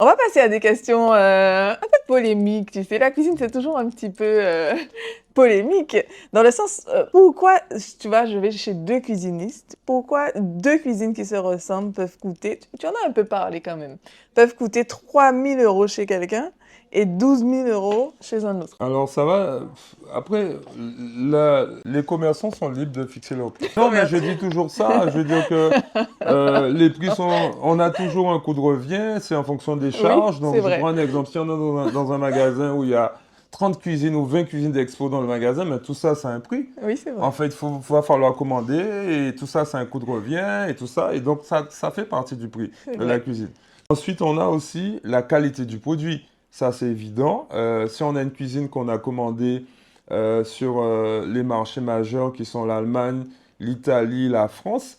On va passer à des questions un peu polémiques, tu sais. La cuisine, c'est toujours un petit peu polémique, dans le sens, pourquoi, tu vois, je vais chez deux cuisinistes, pourquoi deux cuisines qui se ressemblent peuvent coûter, tu en as un peu parlé quand même, peuvent coûter 3 000 € chez quelqu'un et 12 000 € chez un autre. Alors ça va. Après, les commerçants sont libres de fixer leur prix. Non, mais Combien? je dis toujours ça. Je veux dire que les prix sont. On a toujours un coût de revient. C'est en fonction des Oui, charges. c'est Donc je prends vrai. un exemple. Si on est dans un magasin où il y a 30 cuisines ou 20 cuisines d'expo dans le magasin, mais tout ça, ça a un prix. Oui, c'est En vrai. fait, va falloir commander et tout ça, c'est un coût de revient et tout ça. Et donc ça fait partie du prix C'est de la vrai. cuisine. Ensuite, on a aussi la qualité du produit. Ça, c'est évident. Si on a une cuisine qu'on a commandée sur les marchés majeurs qui sont l'Allemagne, l'Italie, la France,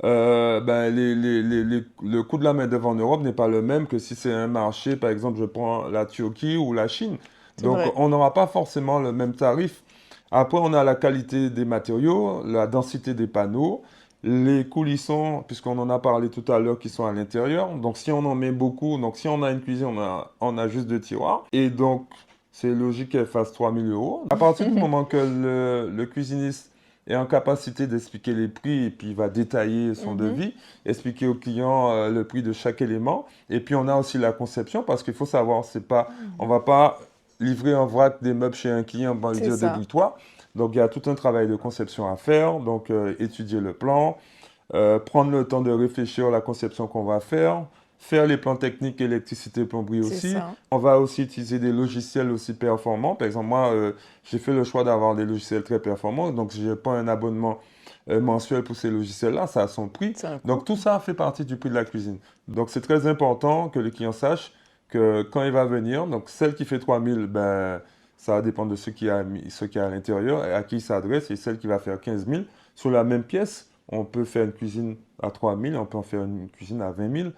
ben, le coût de la main-d'œuvre en Europe n'est pas le même que si c'est un marché, par exemple, je prends la Turquie ou la Chine. C'est Donc, vrai. on n'aura pas forcément le même tarif. Après, on a la qualité des matériaux, la densité des panneaux, les coulissons, puisqu'on en a parlé tout à l'heure, qui sont à l'intérieur. Donc, si on en met beaucoup, donc si on a une cuisine, on a juste deux tiroirs. Et donc, c'est logique qu'elle fasse 3 000 €. À partir du moment que le cuisiniste est en capacité d'expliquer les prix et puis il va détailler son Mhm. devis, expliquer au client le prix de chaque élément. Et puis, on a aussi la conception, parce qu'il faut savoir, c'est pas, on va pas livrer en vrac des meubles chez un client pour lui C'est dire ça. débrouille-toi. Donc, il y a tout un travail de conception à faire. Donc, étudier le plan, prendre le temps de réfléchir à la conception qu'on va faire les plans techniques électricité plomberie C'est aussi. ça. On va aussi utiliser des logiciels aussi performants. Par exemple, moi, j'ai fait le choix d'avoir des logiciels très performants. Donc, je n'ai pas un abonnement mensuel pour ces logiciels-là. Ça a son prix. C'est un Donc, coût. tout ça fait partie du prix de la cuisine. Donc, c'est très important que le client sache que quand il va venir, donc celle qui fait 3 000, ben, ça va dépendre de ce qu'il y a à l'intérieur et à qui il s'adresse. Et celle qui va faire 15 000, sur la même pièce, on peut faire une cuisine à 3 000, on peut en faire une cuisine à 20 000.